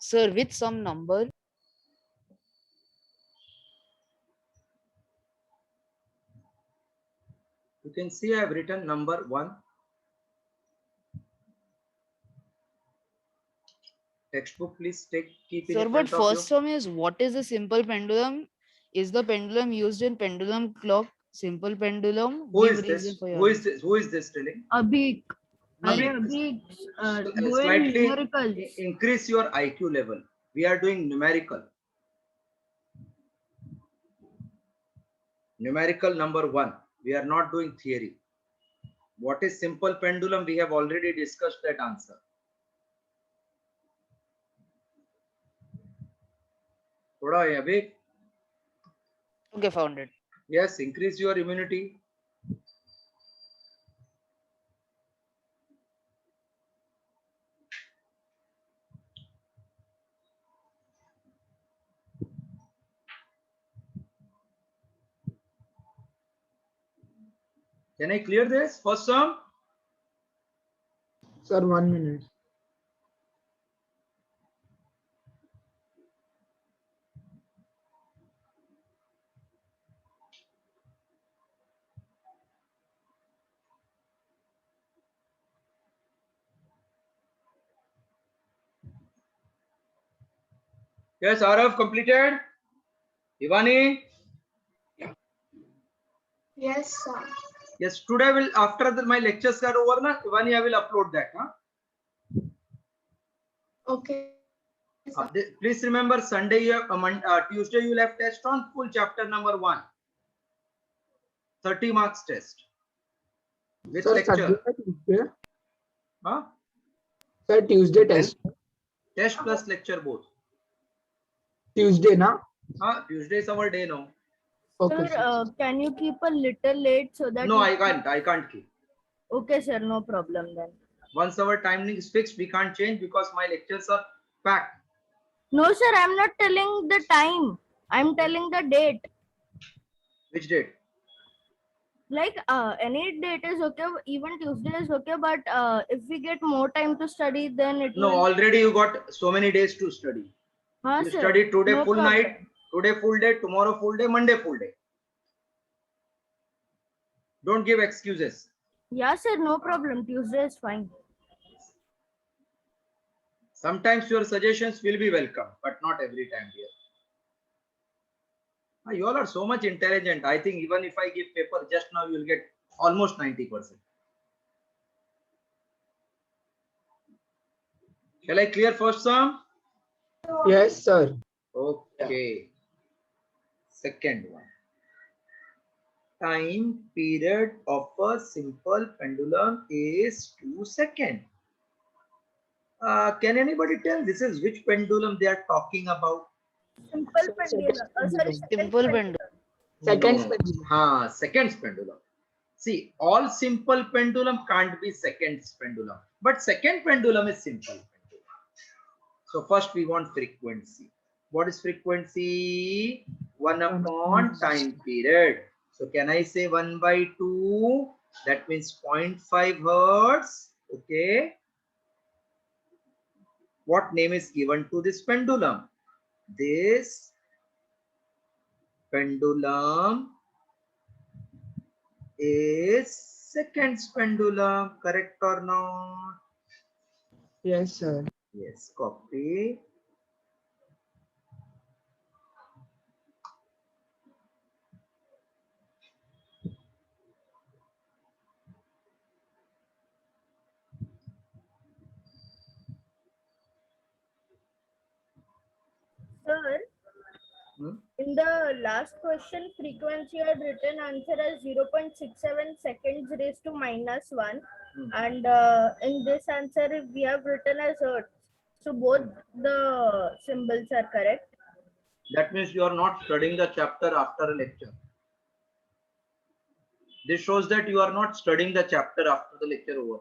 Sir, with some number. You can see I have written number 1. Textbook, please keep Sir, in but front of you. first term is what is a simple pendulum? Is the pendulum used in pendulum clock? Simple pendulum. Who Give is reason this? for your Who is answer. this? Who is this telling? Abhi, Me. Abhi, doing Slightly numericals. increase your IQ level. We are doing numerical. Numerical number 1. We are not doing theory. What is simple pendulum? We have already discussed that answer. Thoda hai abhi. Okay, found it. Yes, increase your immunity. Can I clear this? First sum? Sir, 1 minute. Yes, Arav completed. Ivani? Yes, sir. Yes, today will after my lectures are over, na, Ivani, I will upload that. Huh? Okay. Please remember Sunday, you have, Tuesday you will have test on full chapter number 1. 30 marks test. With Sir, lecture. Sunday, Tuesday. Huh? Sir, Tuesday test. Test plus lecture both. Tuesday, na? Tuesday is our day now. Okay, Sir, can you keep a little late so that? No, I can't. I can't keep. Okay, sir, no problem then. Once our timing is fixed, we can't change because my lectures are packed. No, sir, I'm not telling the time. I'm telling the date. Which date? Like any date is okay, even Tuesday is okay, but if we get more time to study, then it No, will. already you got so many days to study. You Sir, study today no full problem. night, today full day, tomorrow full day, Monday full day. Don't give excuses. Yeah, sir, no problem. Tuesday is fine. Sometimes your suggestions will be welcome, but not every time, dear. You all are so much intelligent. I think even if I give paper just now, you will get almost 90%. Shall I clear first sum? Yes, sir. Okay. Second one. Time period of a simple pendulum is 2 seconds. Can anybody tell this is which pendulum they are talking about? Simple pendulum. Sorry, Simple pendulum. Seconds No. pendulum. Seconds pendulum. See, all simple pendulum can't be seconds pendulum, but second pendulum is simple pendulum. So first we want frequency. What is frequency? 1 upon time period. So can I say 1 by 2? That means 0.5 hertz. Okay. What name is given to this pendulum? This pendulum is seconds pendulum. Correct or not? Yes, sir. Yes, copy. Sir, in the last question, frequency had written answer as 0.67 seconds raised to -1. And in this answer, we have written as hertz. So both the symbols are correct. That means you are not studying the chapter after a lecture. This shows that you are not studying the chapter after the lecture over.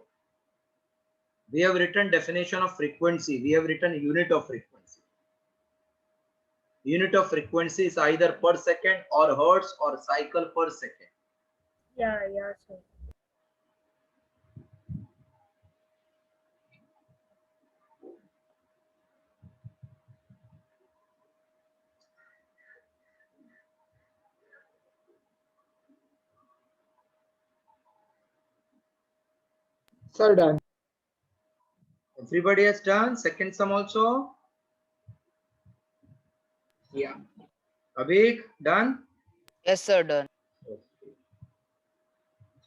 We have written definition of frequency. We have written unit of frequency. Unit of frequency is either per second or hertz or cycle per second. Yeah, sir. Sir, done. Everybody has done. Second sum also. Yeah. Abhik, done? Yes, sir, done. Okay.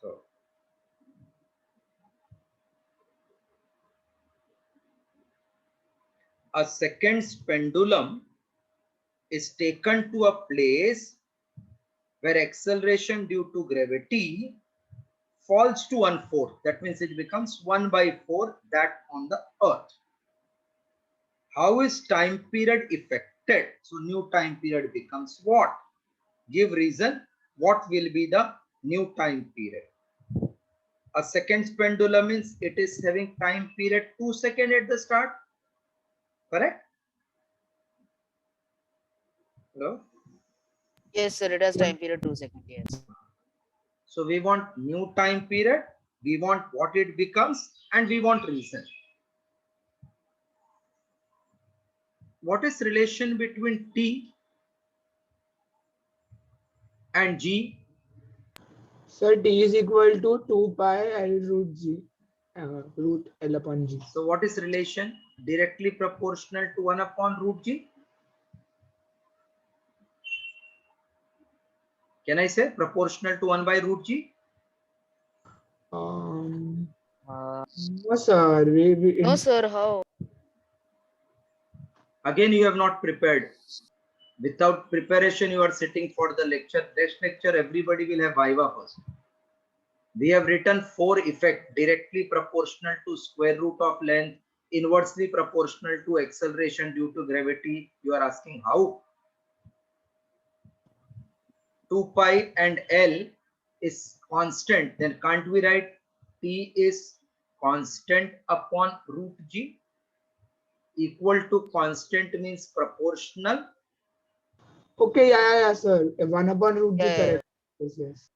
So, a second's pendulum is taken to a place where acceleration due to gravity falls to 1/4. That means it becomes 1/4 that on the earth. How is time period affected? So new time period becomes what? Give reason. What will be the new time period? A second's pendulum means it is having time period 2 seconds at the start. Correct? Hello? Yes, sir, it has time period 2 seconds. Yes. So we want new time period, we want what it becomes, and we want reason. What is relation between T and G? Sir, T is equal to 2 pi L root G, root L upon G. So what is relation? Directly proportional to 1 upon root G. Can I say proportional to 1 by root G? No, Uh, sir. no, sir, how? Again, you have not prepared. Without preparation, you are sitting for the lecture. Next lecture, everybody will have viva first. We have written 4 effects directly proportional to square root of length, inversely proportional to acceleration due to gravity. You are asking how? 2 pi and L is constant. Then can't we write T is constant upon root G? Equal to constant means proportional. Okay, yeah, sir. 1 upon root G, Yeah, correct. Yes.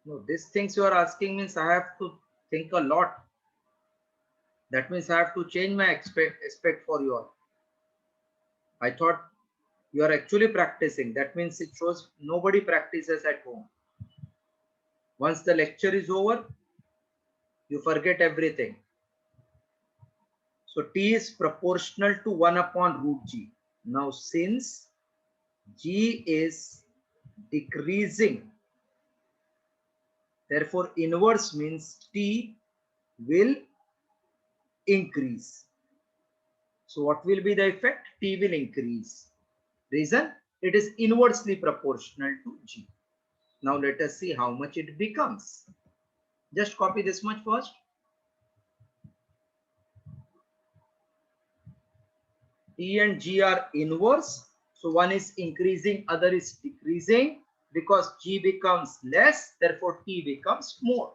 No, these things you are asking means I have to think a lot. That means I have to change my expect for you all. I thought you are actually practicing. That means it shows nobody practices at home. Once the lecture is over, you forget everything. So T is proportional to 1 upon root G. Now since G is decreasing, therefore inverse means T will increase. So what will be the effect? T will increase. Reason? It is inversely proportional to G. Now let us see how much it becomes. Just copy this much first. T and G are inverse. So one is increasing, other is decreasing. Because G becomes less, therefore T becomes more.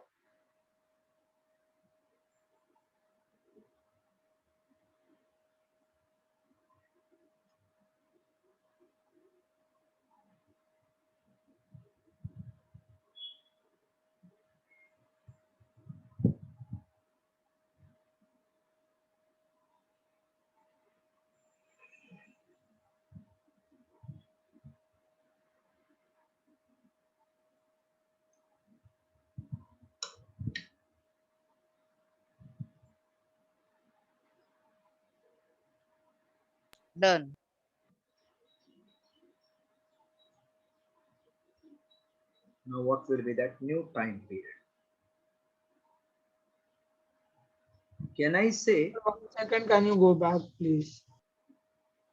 done. Now what will be that new time period? Can I say, 1 second, can you go back, please?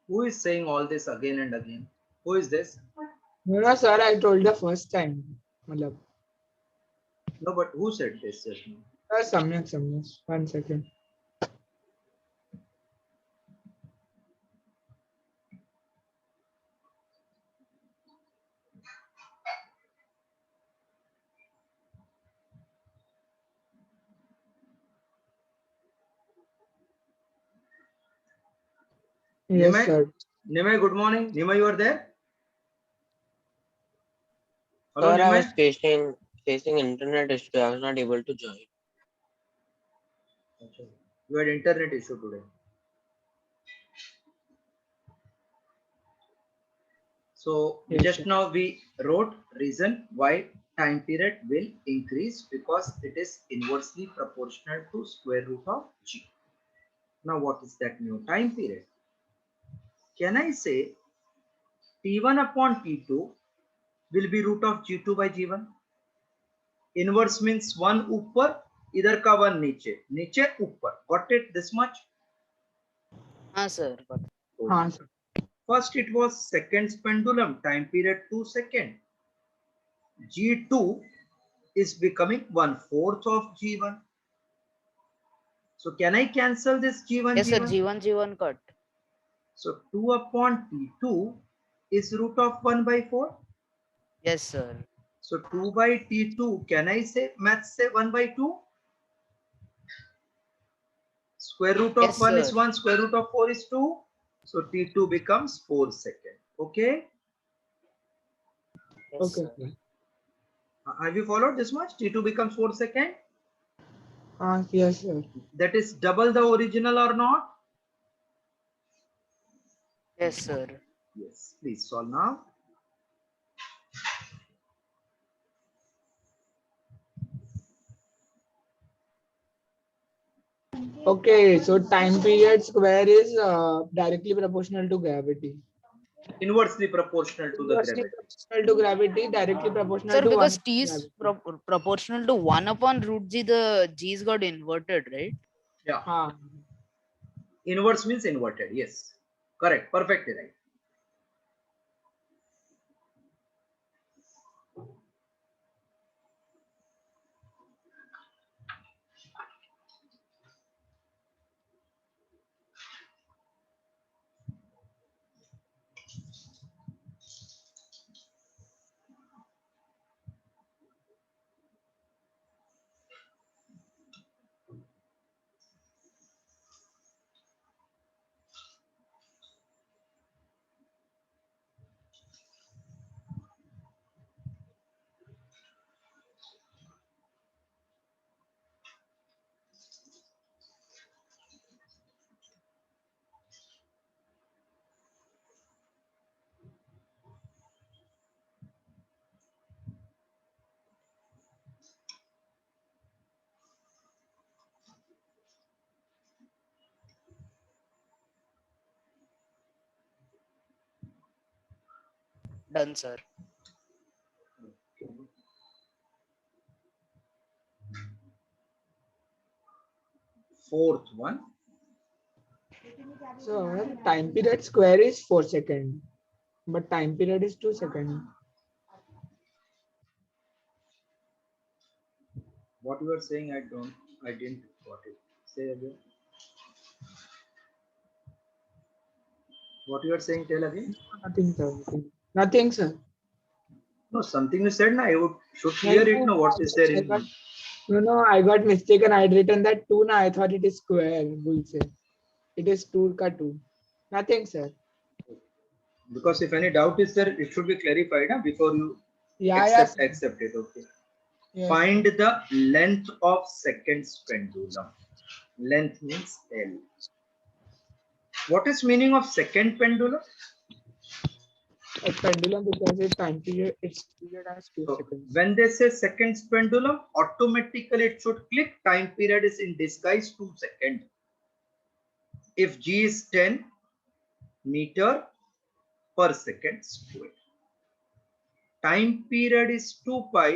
who is saying all this again and again? Who is this? No, sir, I told the first time. Matlab. No, but who said this just now? Sir, Samyak. 1 second. Yes, Nimai? sir. Nimai, good morning. Nimai, you are there? Hello, Sir, I was Nimai? facing internet issue. I was not able to join. You had internet issue today. So Yes, just sir. now we wrote reason why time period will increase because it is inversely proportional to square root of g. Now what is that new time period? Can I say t1 upon t2 will be root of g2 by g1? Inverse means one ऊपर इधर का one नीचे, नीचे ऊपर. Got it this much? हाँ sir. हाँ sir. First it was seconds pendulum, time period 2 seconds. G2 is becoming 1/4 of G1. So can I cancel this G1? Yes sir. G1? G1 cut. So 2 upon T2 is root of 1/4. Yes sir. So 2 by T2, can I say maths say 1/2? Square root of Yes, 1 is sir. 1, square root of 4 is 2. So T2 becomes 4 seconds. Okay? Yes, Okay. sir. Have you followed this much? T2 becomes 4 seconds. Yes sir. That is double the original or not? Yes sir. Yes. Please solve now. Okay, so time period square is directly proportional to gravity. Inversely proportional to the Inversely gravity. proportional to gravity, directly proportional Sir, to because 1 t is proportional to 1 upon root g, the g's got inverted, right? Yeah. हाँ. Inverse means inverted. Yes. Correct. Perfectly right. Done, sir. Fourth one. So time period square is 4 seconds, but time period is 2 seconds. What you are saying, I didn't got it. Say again. What you are saying, tell again. Nothing sir. Nothing sir. No, something you said now. Should No, clear it. No, what is there I got, in? no, I got mistaken. I had written that 2 na. I thought it is square. Bullshit. It is 2 ka 2. Nothing sir. Because if any doubt is there, it should be clarified before you Yeah. accept it. Okay. Yes. Find the length of seconds pendulum. Length means L. What is meaning of second pendulum? A pendulum because its time period, its period has 2 So seconds. when they say seconds pendulum, automatically it should click time period is in disguise 2 seconds. If G is 10 meter per second square. Time period is 2 pi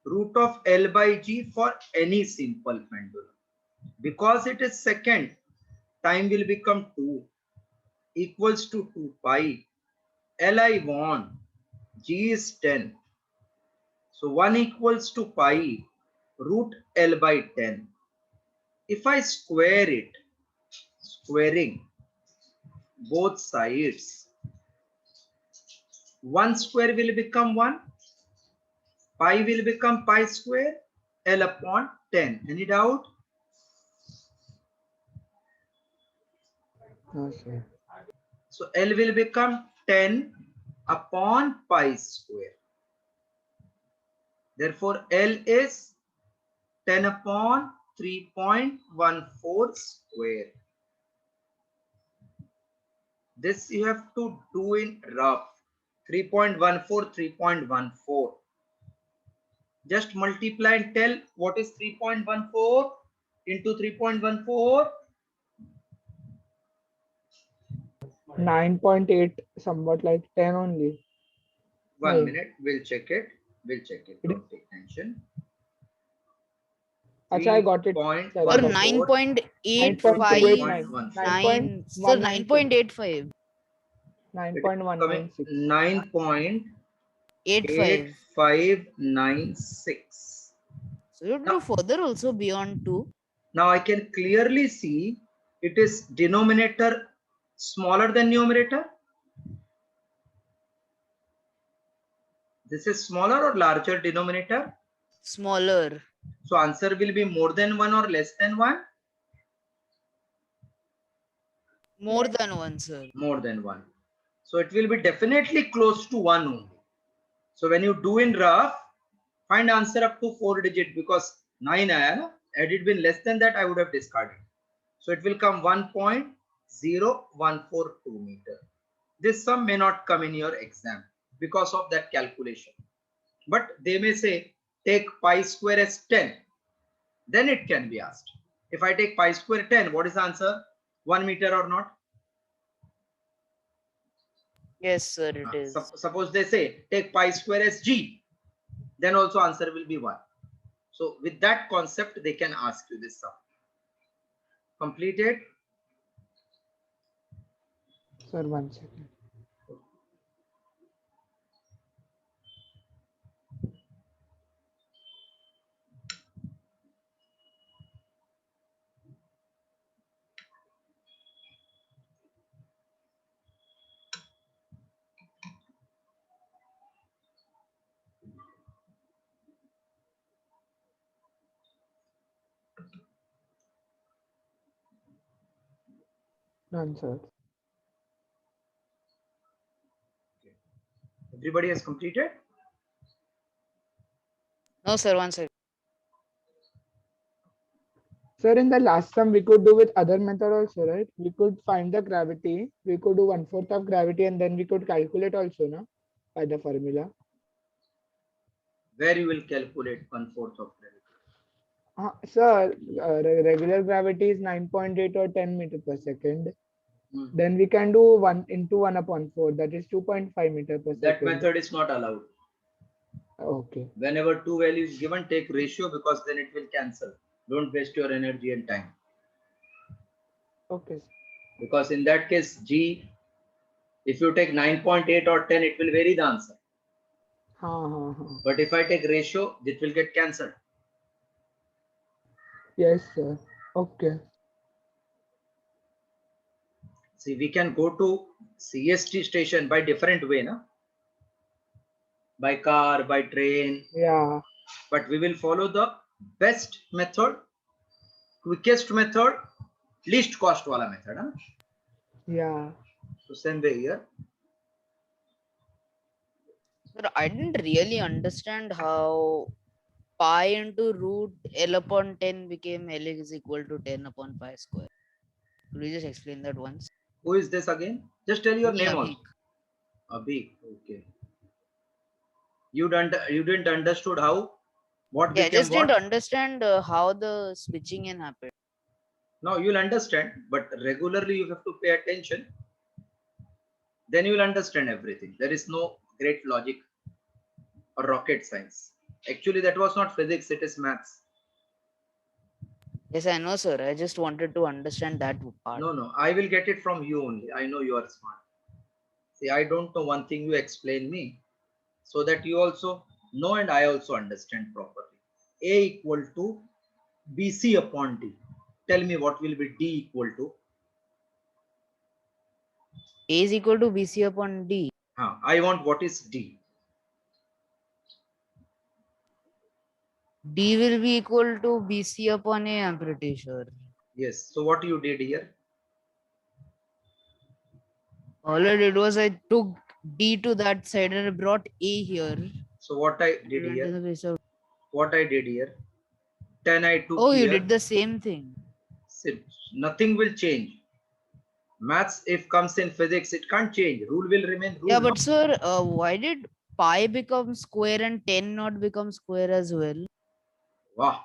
root of L by G for any simple pendulum. Because it is second, time will become 2 equals to 2 pi. L I want, G is 10. So 1 equals to pi root L by 10. If I square it, squaring both sides, 1 square will become 1, pi will become pi square, L upon 10. Any doubt? Okay. So L will become 10 upon pi square. Therefore, L is 10 upon 3.14 square. This you have to do in rough. 3.14, 3.14. Just multiply and tell what is 3.14 into 3.14. 9.8, somewhat like 10 only. One Right. minute, we'll check it. We'll check it. Don't take tension. Acha, I got it. 3.14 Sir, I Or got it. 9.85. 9.289. 9. Sir, 9.196. 9.85. 9.196. 85. 9.8596. So you do further also beyond 2. Now I can clearly see it is denominator smaller than numerator. This is smaller or larger denominator? Smaller. So answer will be more than 1 or less than 1? More than 1, sir. More than 1. So it will be definitely close to 1 only. So when you do in rough, find answer up to 4 digit, because 9 aaya na? Had it been less than that, I would have discarded. So it will come 1.0142 meter. This sum may not come in your exam because of that calculation. But they may say take pi square as 10. Then it can be asked. If I take pi square 10, what is the answer? 1 meter or not? Yes, sir, it is. Suppose they say take pi square as g. Then also answer will be 1. So with that concept, they can ask you this sum. Completed? Sir, 1 second. Done, sir. Everybody has completed? No, sir, 1 second. Sir, in the last sum, we could do with other method also, right? We could find the gravity. We could do 1/4 of gravity, and then we could calculate also, no? By the formula. Where you will calculate 1/4 of gravity? Sir, regular gravity is 9.8 or 10 meter per second. Then we can do 1 into 1/4. That is 2.5 meter per second. That method is not allowed. Okay. Whenever two values given, take ratio, because then it will cancel. Don't waste your energy and time. Okay. Because in that case, G, if you take 9.8 or 10, it will vary the answer. But if I take ratio, it will get cancelled. Yes, sir. Okay. See, we can go to CST station by different way, na? By car, by train. Yeah. But we will follow the best method, quickest method, least cost wala method. Huh? Yeah. So same way here. Sir, I didn't really understand how pi into root L upon 10 became L is equal to 10 upon pi square. Could you just explain that once? Who is this again? Just tell your Me, name Abhik. also. Abhik. Okay. You didn't understood how? What Yeah, I became just what? didn't understand how the switching in happened. Now you'll understand, but regularly you have to pay attention. Then you will understand everything. There is no great logic or rocket science. Actually, that was not physics, it is maths. Yes, I know, sir. I just wanted to understand that part. No, I will get it from you only. I know you are smart. See, I don't know one thing, you explain me so that you also know and I also understand properly. A equal to BC upon D. Tell me what will be D equal to? A is equal to BC upon D. I want what is D. D will be equal to BC upon A, I'm pretty sure. Yes. So what you did here? All I did was I took D to that side and I brought A here. So what I did Went here? in the place of- What I did here? 10 I took Oh, here. you did the same thing. See, nothing will change. Maths, if comes in physics, it can't change. Rule will remain rule. Yeah, but sir, why did pi becomes square and 10 not become square as well? Wow.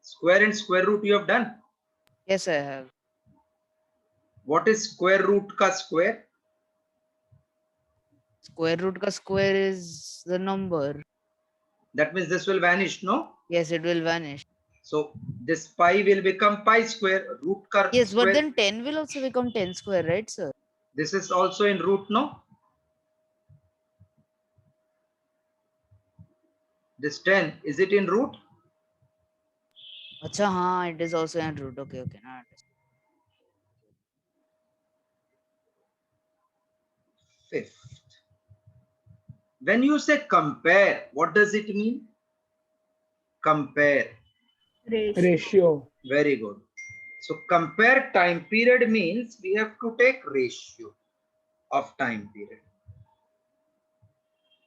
Square and square root you have done. Yes, I have. What is square root ka square? Square root ka square is the number. That means this will vanish, no? Yes, it will vanish. So this pi will become pi square, root ka Yes, but square. then 10 will also become 10 square, right, sir? This is also in root, no? This 10, is it in root? Acha, haan, it is also in root. Okay, okay. Now I understand. Fifth. When you say compare, what does it mean? Compare. Ratio. Very good. So compare time period means we have to take ratio of time period.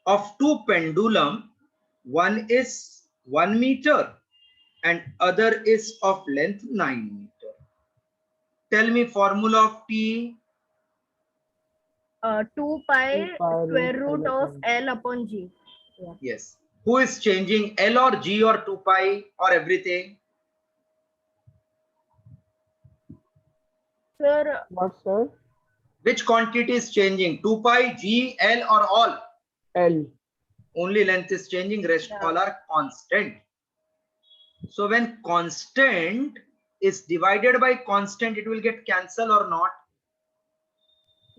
Of two pendulum, one is 1 meter and other is of length 9 meter. Tell me formula of T. 2 pi 2 pi square root root L of upon L upon G. Yes. Who is changing, L or G or 2 pi or everything? Sir, What, sir? Which quantity is changing? 2 pi, G, L or all? L. Only length is changing, rest Yeah. all are constant. So when constant is divided by constant, it will get cancelled or not?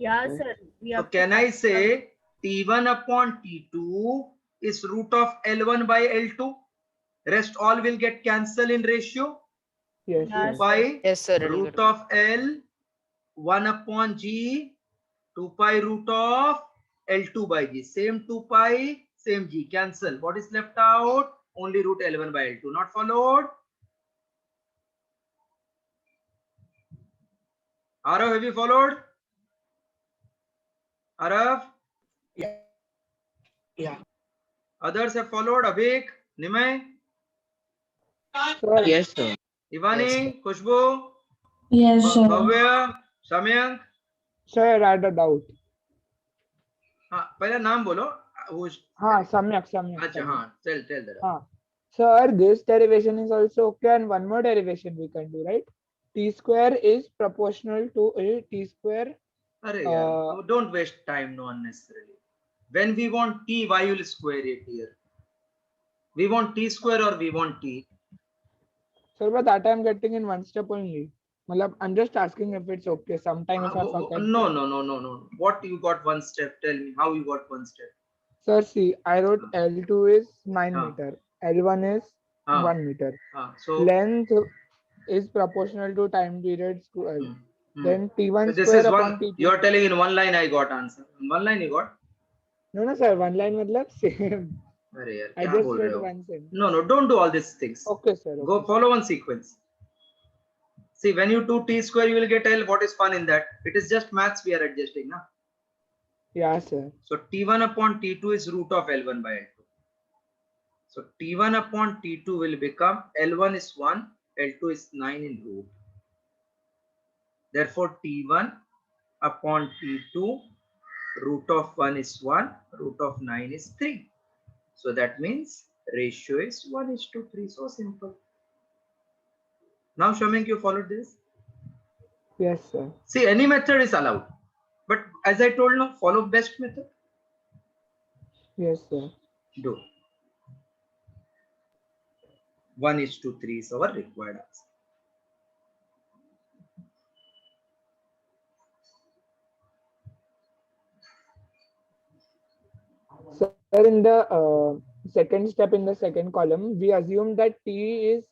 yeah, Yes. sir. We So have to can I cancel. say T1 upon T2 is root of L1 by L2? Rest all will get cancelled in ratio. Yes, Yeah, 2 sir. pi Yes, sir. It will root get of L 1 upon G 2 pi root of L2 by G. Same 2 pi, same G. Cancel. What is left out? Only root L1 by L2. Not followed? Arav, have you followed? Arav? Yeah. Others have followed? Avik? Nimay? Sir, Yes, sir. Ivani? Kushbu? Yes, sir. Bhavya? Samyank? sir, I had a doubt. हाँ पहला नाम बोलो. Who's हाँ, सम्यक, सम्यक. अच्छा सम्यक. हाँ tell that. हाँ. Sir, this derivation is also okay, and one more derivation we can do, right? T square is proportional to T square. अरे यार don't waste time no unnecessarily. When we want T, why you will square it here? We want T square or we want T? Sir, but that I'm getting in one step only. Malab, I'm just asking if it's okay. Sometime if I forget. No. What you got one step? Tell me how you got one step. Sir, see, I wrote L2 is 9 Ah. meter. L1 is Ah. 1 meter. So Length is proportional to time period square. Then T1 so this square is upon one. T2. You are telling in one line I got answer. In one line you got. No, sir, one line matlab same. अरे यार I क्या just बोल रहे wrote हो? one sentence. No, don't do all these things. Okay, sir. Go Okay, follow one sequence. See, when you do T square, you will get L. What is fun in that? It is just maths we are adjusting, na? yeah, sir. So T1 upon T2 is root of L1 by L2. So T1 upon T2 will become L1 is 1, L2 is 9 in root. Therefore, T1 upon T2, root of 1 is 1, root of 9 is 3. So that means ratio is 1:3. So simple. Now, Shamink, you followed this? Yes, sir. See, any method is allowed. But as I told you, follow best method. Yes, sir. Do. 1:3 is our required answer. Sir, in the second step in the second column, we assume that T is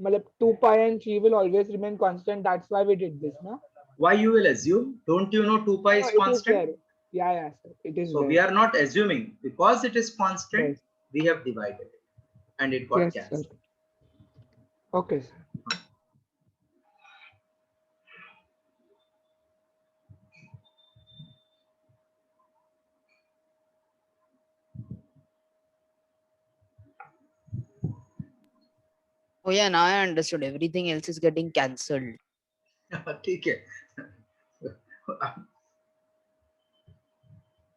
malab 2 pi and G will always remain constant. That's why we did this, no? Why you will assume? Don't you know 2 pi No, is it is constant? there. Yeah, sir. It is So there. we are not assuming. Because it is constant, Yes. we have divided it. And it got Yes, cancelled. sir. Okay, sir. Oh yeah, now I understood. Everything else is getting cancelled. ठीक है.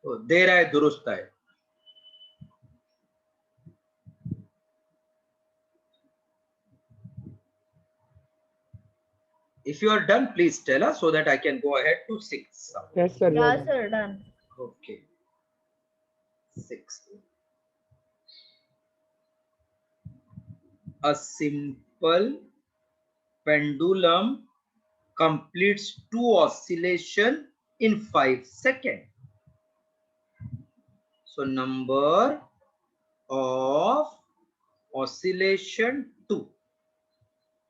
तो देर है दुरुस्त है. If you are done, please tell us so that I can go ahead to 6. Yes, sir. we are Yeah, done. sir, done. Okay. 6. A simple pendulum completes 2 oscillations in 5 seconds. So number of oscillation 2,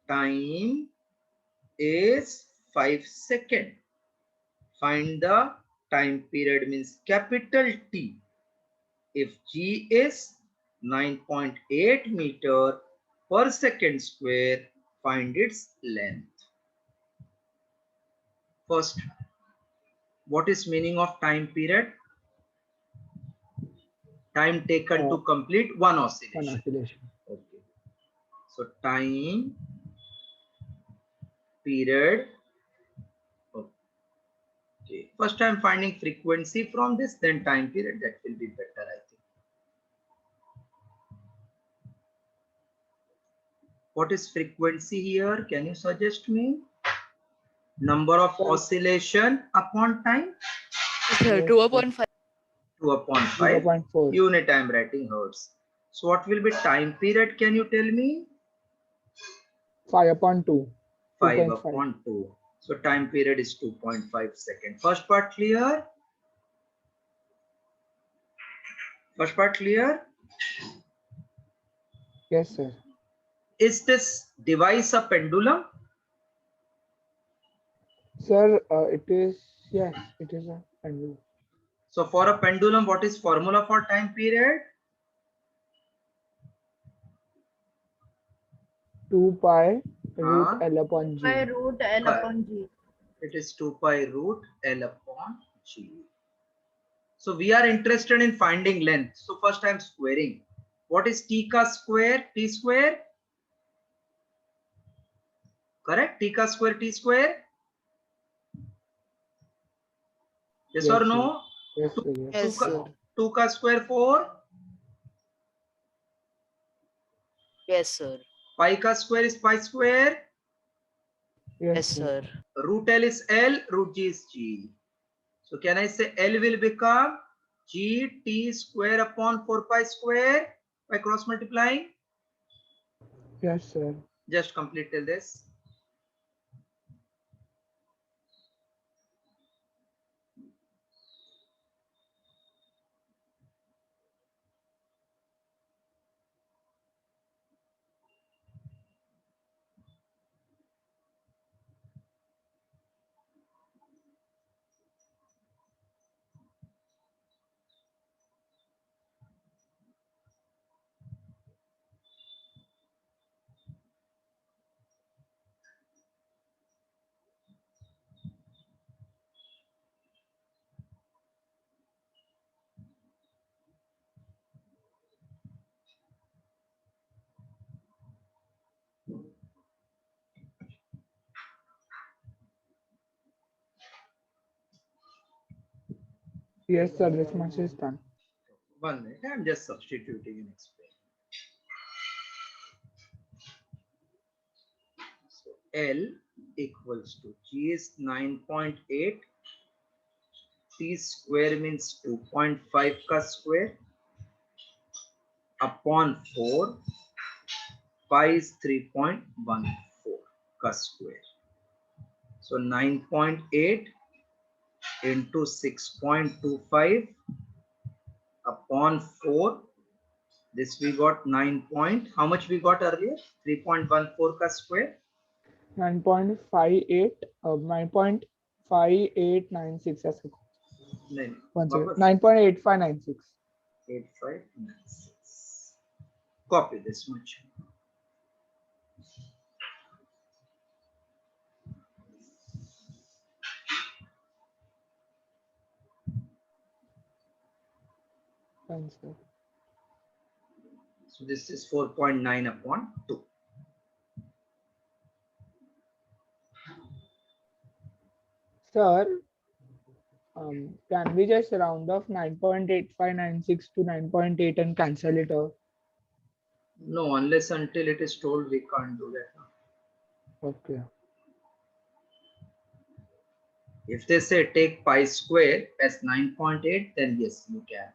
time is 5 seconds. Find the time period, means capital T. If G is 9.8 meter per second square, find its length. First, what is meaning of time period? Time taken to complete one oscillation. One oscillation. Okay. So time period. Okay. First I'm finding frequency from this, then time period. That will be better, I think. What is frequency here? Can you suggest me? Number of oscillation upon time? Sir, 2/5. 2 upon 5. 0.4. Unit I am writing hertz. So what will be time period? Can you tell me? 5/2. 5 2.5. upon 2. So time period is 2.5 seconds. First part clear? First part clear? Yes, sir. Is this device a pendulum? Sir, it is, yes, it is a pendulum. So for a pendulum, what is formula for time period? 2 pi root L upon G. By root L Correct. upon G. It is 2 pi root L upon G. So we are interested in finding length. So first I am squaring. What is T ka square? T square? Correct? T ka square, T square? Yes, Yes, or sir. no? Yes, sir. Yes. Yes, sir. 2 ka square 4? Yes, sir. Pi ka square is pi square? Yes, sir. Root L is L, root G is G. So can I say L will become G T square upon 4 pi square by cross multiplying? Yes, sir. Just complete till this. Yes, sir. This much is done. 1 minute. I'm just substituting and explaining. So L equals to G is 9.8. T square means 2.5 ka square upon 4. Pi is 3.14 ka square. So 9.8 into 6.25 upon 4. This we got 9 point. How much we got earlier? 3.14 ka square. 9.58, 9.5896 ऐसे कुछ. नहीं, One second. वापस 9.8596. 8596. Copy this much. Fine, sir. So this is 4.9 upon 2. Sir, Can we just round off 9.8596 to 9.8 and cancel it off? No, unless until it is told, we can't do that. Okay. If they say take pi square as 9.8, then yes, you can.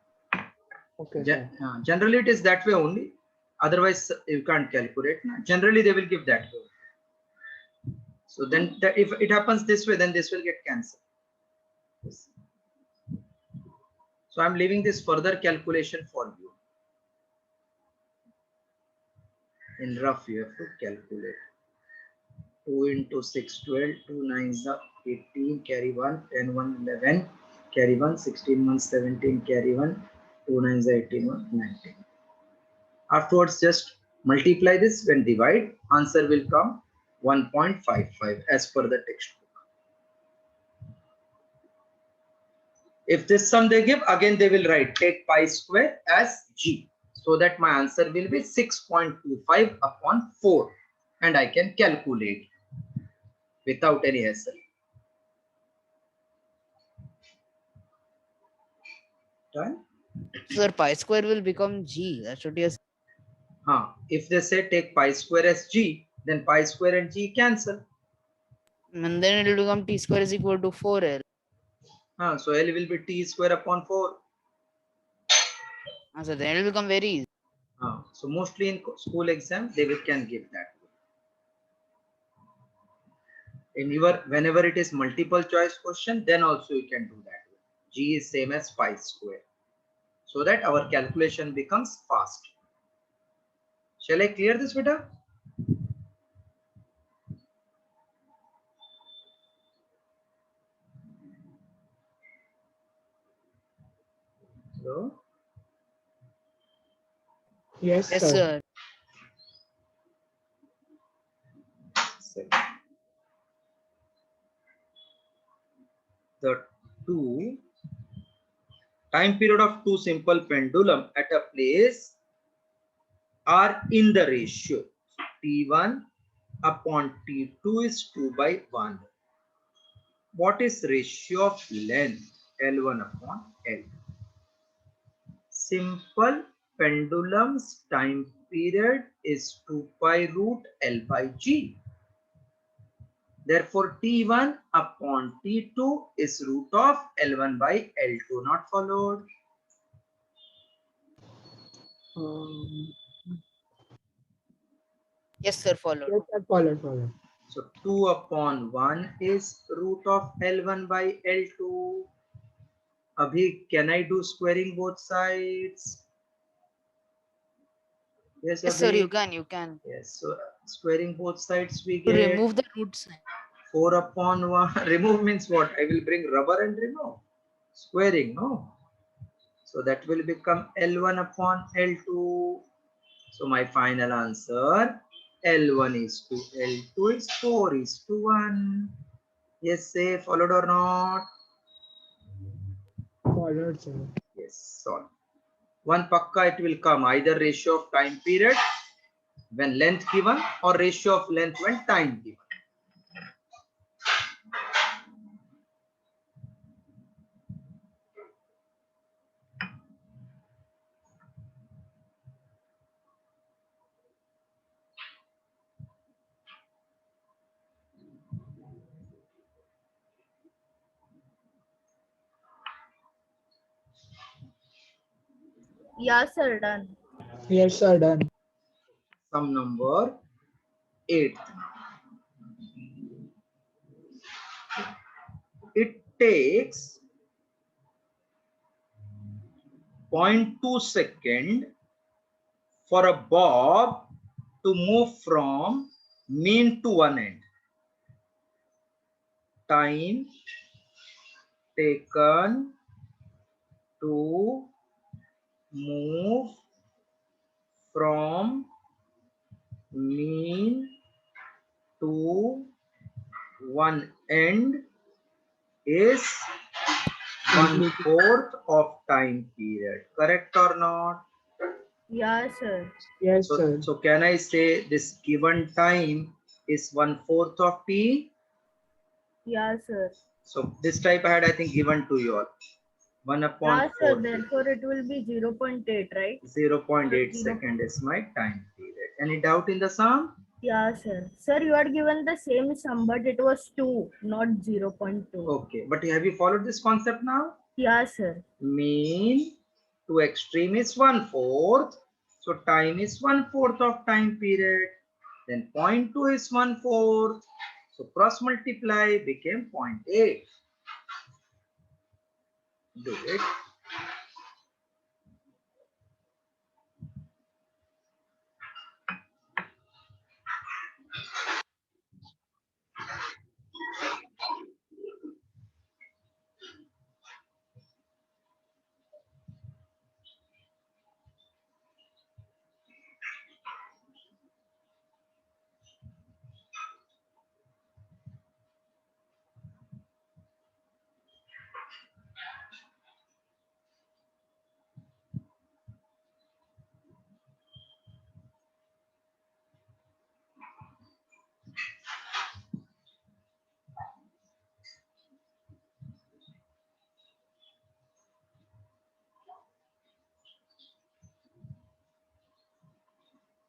Okay, sir. Generally, it is that way only. Otherwise, you can't calculate. Generally, they will give that way. So then, if it happens this way, then this will get cancelled. Yes. So I'm leaving this further calculation for you. In rough, you have to calculate. 2 into 6, 12, 2 9s are 18, carry 1, 10, 1, 11, carry 1, 16, 1, 17, carry 1, 2 9s are 18, 1, 19. Afterwards, just multiply this. When divide, answer will come 1.55 as per the textbook. If this sum they give, again they will write take pi square as g, so that my answer will be 6.25 upon 4, and I can calculate without any hassle. Done? Sir, pi square will become g. That's what you're saying. If they say take pi square as g, then pi square and g cancel. And then it will become t square is equal to 4l. So L will be t square upon 4. So then it will become very easy. So mostly in school exam, they can give that. In whenever it is multiple choice question, then also you can do that. G is same as pi square, so that our calculation becomes fast. Shall I clear this, beta? Hello? Yes, Yes, sir. sir. The time period of two simple pendulum at a place are in the ratio T1 upon T2 is 2/1. What is ratio of length L1 upon L2? Simple pendulum's time period is 2 pi root L by G. Therefore, T1 upon T2 is root of L1 by L2. Not followed? Yes, sir, followed. Yes, sir, followed. So 2 upon 1 is root of L1 by L2. Abhi, can I do squaring both sides? Yes, Yes, sir, Abhi? you can. Yes, so squaring both sides we To get remove the root sign. 4 upon 1. Remove means what? I will bring rubber and remove. Squaring, no? So that will become L1 upon L2. So my final answer, L1 is to L2 is 4 is to 1. Yes, say followed or not? Followed, sir. Yes, solve. One pakka it will come either ratio of time period when length given or ratio of length when time given. Yeah, sir, done. Yes, sir, done. Sum number 8. It takes 0.2 second for a bob to move from mean to one end. Time taken to move from mean to one end is 1/4 of time period. Correct or not? Yeah, sir. Yes, sir. So can I say this given time is 1/4 of t? Yeah, sir. So this type I had, I think, given to you all. 1 upon Yeah, sir. 4. Therefore, it will be 0.8, right? 0.8 second is my time period. Any doubt in the sum? Yeah, sir. Sir, you had given the same sum, but it was 2, not 0.2. Okay, but have you followed this concept now? Yeah, sir. Mean to extreme is 1/4. So time is 1/4 of time period. Then 0.2 is 1/4. So cross multiply became 0.8. Do it.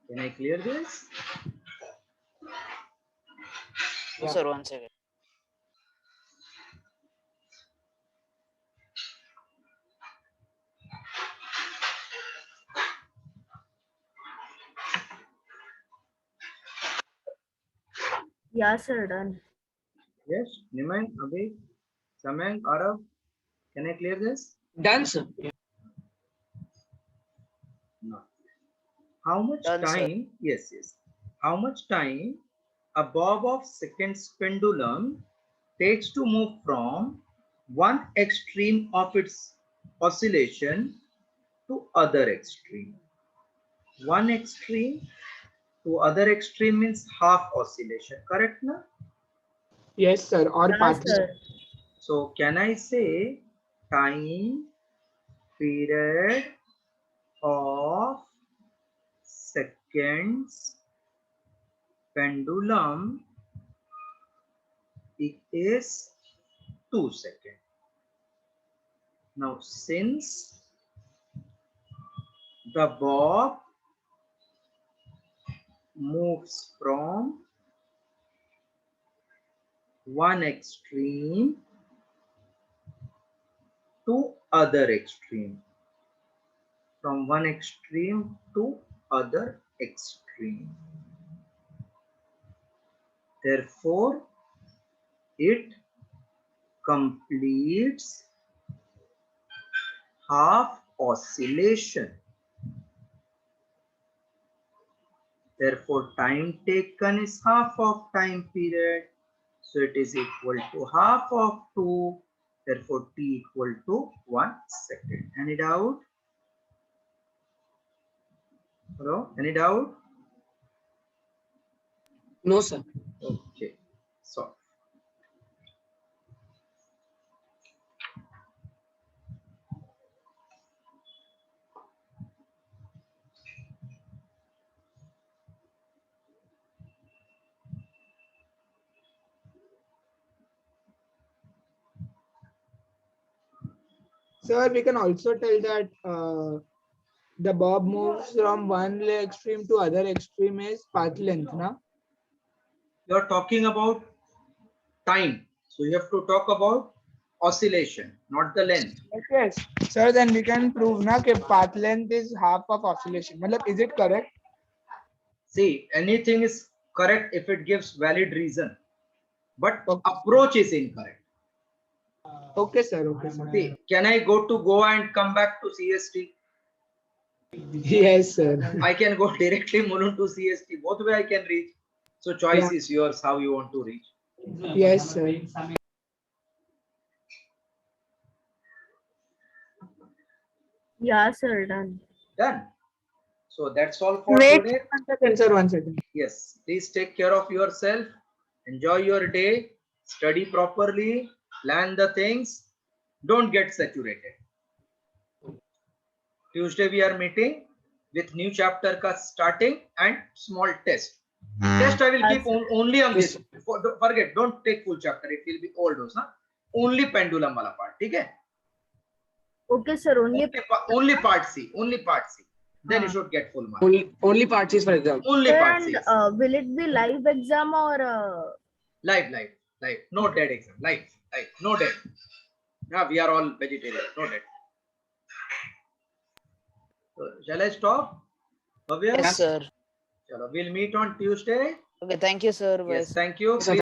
Can I clear this? No, sir, 1 second. Yeah, sir. Done. Yes, Niman, Abhi, Samang, Arav, can I clear this? Done, sir. No. How much Done, sir. time? Yes, yes. How much time a bob of seconds pendulum takes to move from one extreme of its oscillation to other extreme? One extreme to other extreme means half oscillation, correct na? Yes, sir. Or Yeah, path. sir. So can I say time period of seconds pendulum is 2 seconds. Now since the bob moves from one extreme to other extreme, from one extreme to other extreme, therefore it completes half oscillation. Therefore time taken is half of time period, so it is equal to half of 2. Therefore t equal to 1 second. Any doubt? Hello, any doubt? No, sir. Okay, so Sir, we can also tell that the bob moves from one extreme to other extreme is path length, na? you are talking about time, so you have to talk about oscillation, not the length. Yes. Sir, then we can prove na कि path length is half of oscillation. मतलब, is it correct? See, anything is correct if it gives valid reason, but Okay. approach is incorrect. Okay, sir. Okay, sir. See, can I go to Goa and come back to CST? Yes, sir. I can go directly Mulund to CST. Both way I can reach. So choice Yeah. is yours how you want to reach. Yes, sir. Yeah, sir. Done. Done. So that's all for Wait today. 1 second, sir. 1 second. Yes, please take care of yourself. Enjoy your day. Study properly. Plan the things. Don't get saturated. Tuesday we are meeting with new chapter ka starting and small test. Test I will keep only on this. Forget, don't take full chapter. It will be old, huh? Only pendulum वाला part, ठीक है? Okay, sir. Only Only part C, only part C. Then you हाँ. should get full mark. Only part is for example. Only part C. And will it be live exam or Live. No dead exam. Live. No dead. Yeah, we are all vegetarian. No dead. So, shall I stop? Bhavya? Yes, sir. Chalo, we'll meet on Tuesday. Okay, thank you, sir. Yes, Bye. thank you. Sir,